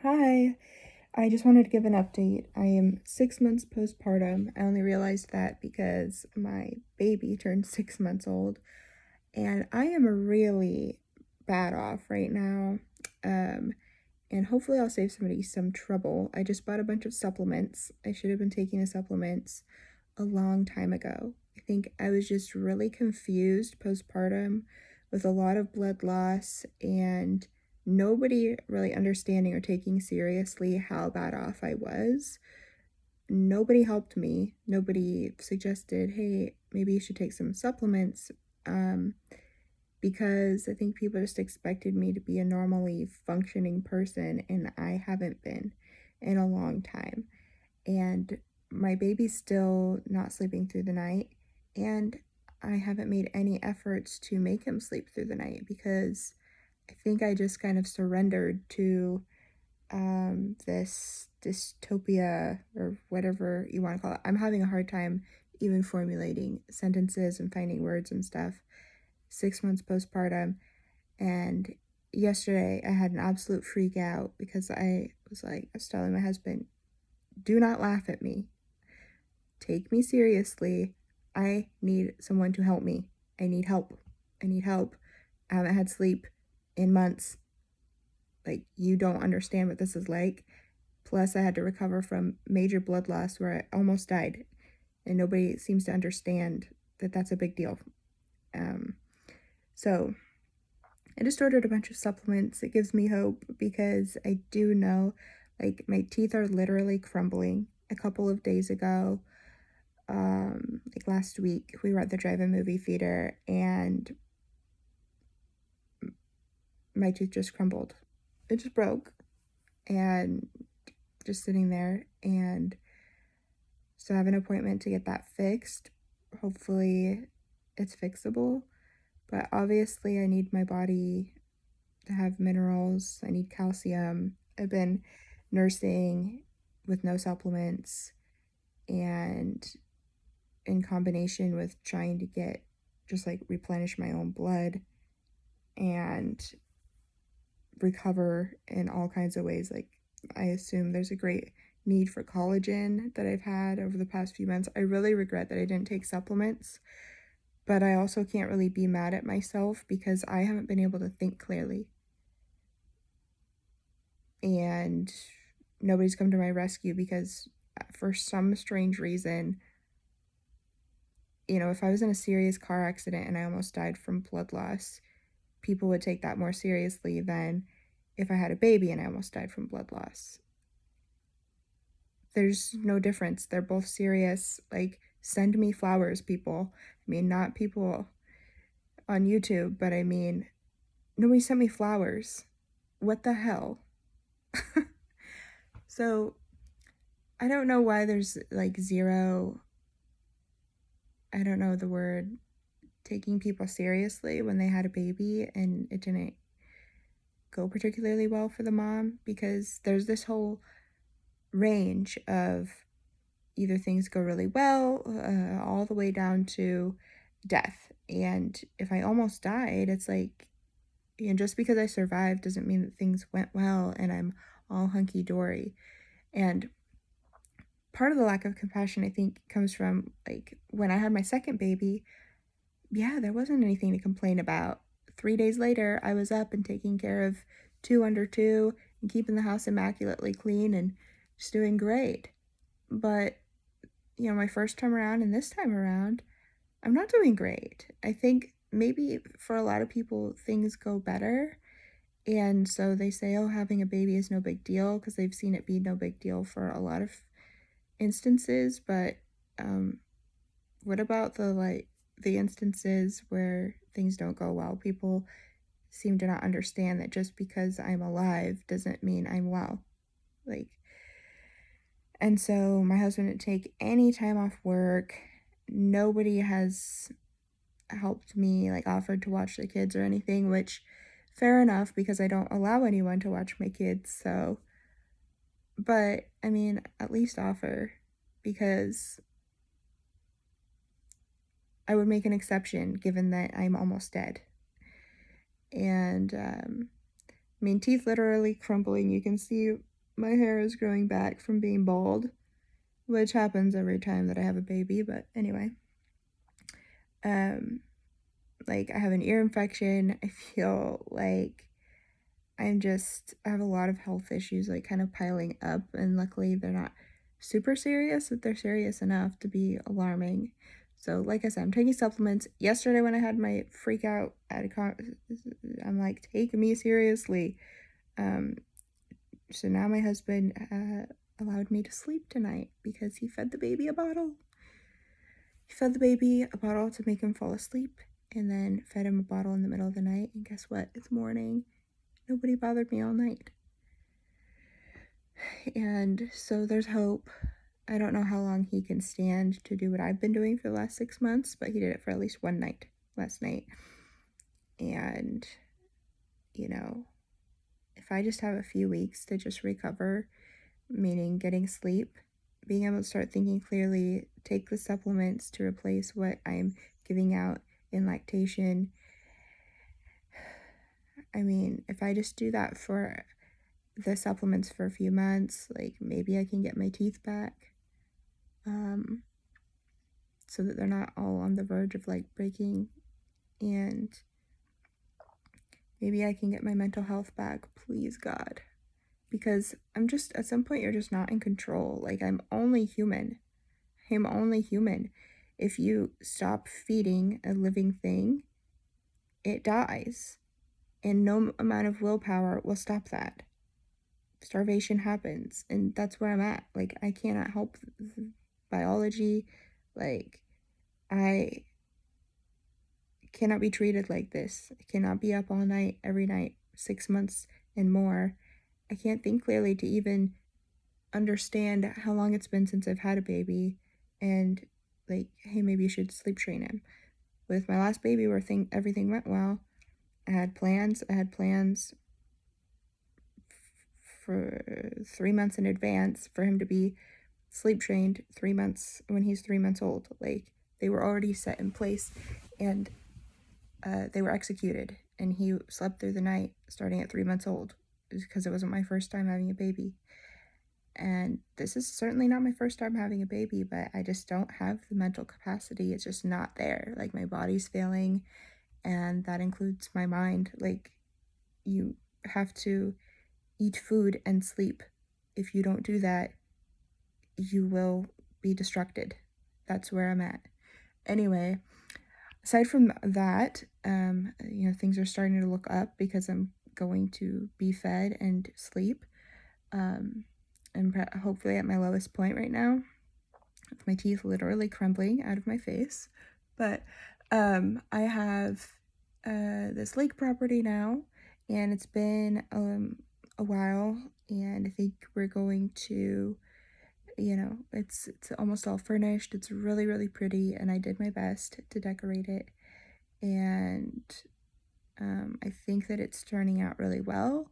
Hi, I just wanted to give an update. I am 6 months postpartum. I only realized that because my baby turned 6 months old, and I am really bad off right now. Um, and hopefully I'll save somebody some trouble. I just bought a bunch of supplements. I should have been taking the supplements a long time ago. I think I was just really confused postpartum with a lot of blood loss and nobody really understanding or taking seriously how bad off I was. Nobody helped me. Nobody suggested, hey, maybe you should take some supplements. Um, because I think people just expected me to be a normally functioning person, and I haven't been in a long time. And my baby's still not sleeping through the night, and I haven't made any efforts to make him sleep through the night because I think I just kind of surrendered to this dystopia or whatever you want to call it. I'm having a hard time even formulating sentences and finding words and stuff. 6 months postpartum, and yesterday I had an absolute freak out because I was telling my husband, do not laugh at me. Take me seriously. I need someone to help me. I need help. I need help. I haven't had sleep in months. Like, you don't understand what this is like. Plus, I had to recover from major blood loss where I almost died, and nobody seems to understand that that's a big deal. Um, so I just ordered a bunch of supplements. It gives me hope because I do know, like, my teeth are literally crumbling. A couple of days ago, like last week, we were at the drive-in movie theater and my tooth just crumbled. It just broke and just sitting there. And so I have an appointment to get that fixed. Hopefully, it's fixable. But obviously, I need my body to have minerals. I need calcium. I've been nursing with no supplements, and in combination with trying to get just like replenish my own blood and recover in all kinds of ways. Like, I assume there's a great need for collagen that I've had over the past few months. I really regret that I didn't take supplements, but I also can't really be mad at myself because I haven't been able to think clearly. And nobody's come to my rescue because for some strange reason, if I was in a serious car accident and I almost died from blood loss, people would take that more seriously than if I had a baby and I almost died from blood loss. There's no difference. They're both serious. Like, send me flowers, people. I mean, not people on YouTube, but I mean, nobody sent me flowers. What the hell? So, I don't know why there's like zero, I don't know the word, taking people seriously when they had a baby and it didn't go particularly well for the mom, because there's this whole range of either things go really well, all the way down to death. And if I almost died, it's like, just because I survived doesn't mean that things went well and I'm all hunky dory. And part of the lack of compassion, I think, comes from like when I had my second baby. Yeah, there wasn't anything to complain about. 3 days later, I was up and taking care of two under two and keeping the house immaculately clean and just doing great. But, my first time around and this time around, I'm not doing great. I think maybe for a lot of people, things go better. And so they say, oh, having a baby is no big deal because they've seen it be no big deal for a lot of instances. But what about the instances where things don't go well? People seem to not understand that just because I'm alive doesn't mean I'm well. Like, and so my husband didn't take any time off work. Nobody has helped me, like offered to watch the kids or anything, which fair enough because I don't allow anyone to watch my kids. So, but I mean, at least offer, because I would make an exception given that I'm almost dead. And I mean, teeth literally crumbling. You can see my hair is growing back from being bald, which happens every time that I have a baby, but anyway. Um, like I have an ear infection. I feel like I have a lot of health issues like kind of piling up, and luckily they're not super serious, but they're serious enough to be alarming. So, like I said, I'm taking supplements. Yesterday, when I had my freak out I'm like, take me seriously. Um, so now my husband allowed me to sleep tonight because he fed the baby a bottle. He fed the baby a bottle to make him fall asleep, and then fed him a bottle in the middle of the night. And guess what? It's morning. Nobody bothered me all night. And so there's hope. I don't know how long he can stand to do what I've been doing for the last 6 months, but he did it for at least one night last night. And, you know, if I just have a few weeks to just recover, meaning getting sleep, being able to start thinking clearly, take the supplements to replace what I'm giving out in lactation. I mean, if I just do that for the supplements for a few months, like maybe I can get my teeth back, so that they're not all on the verge of like breaking, and maybe I can get my mental health back, please God, because I'm just, at some point you're just not in control. Like I'm only human. If you stop feeding a living thing, it dies, and no amount of willpower will stop that. Starvation happens, and that's where I'm at. Like I cannot help biology. Like I cannot be treated like this. I cannot be up all night every night 6 months and more. I can't think clearly to even understand how long it's been since I've had a baby, and like, hey, maybe you should sleep train him. With my last baby, where everything went well, I had plans for 3 months in advance for him to be sleep trained 3 months when he's 3 months old. Like they were already set in place, and they were executed. And he slept through the night starting at 3 months old, because it wasn't my first time having a baby. And this is certainly not my first time having a baby, but I just don't have the mental capacity. It's just not there. Like my body's failing, and that includes my mind. Like you have to eat food and sleep. If you don't do that, you will be distracted. That's where I'm at. Anyway, aside from that, things are starting to look up because I'm going to be fed and sleep. I'm hopefully at my lowest point right now, with my teeth literally crumbling out of my face. But I have this lake property now, and it's been a while, and I think we're going to, it's almost all furnished. It's really, really pretty, and I did my best to decorate it. And I think that it's turning out really well.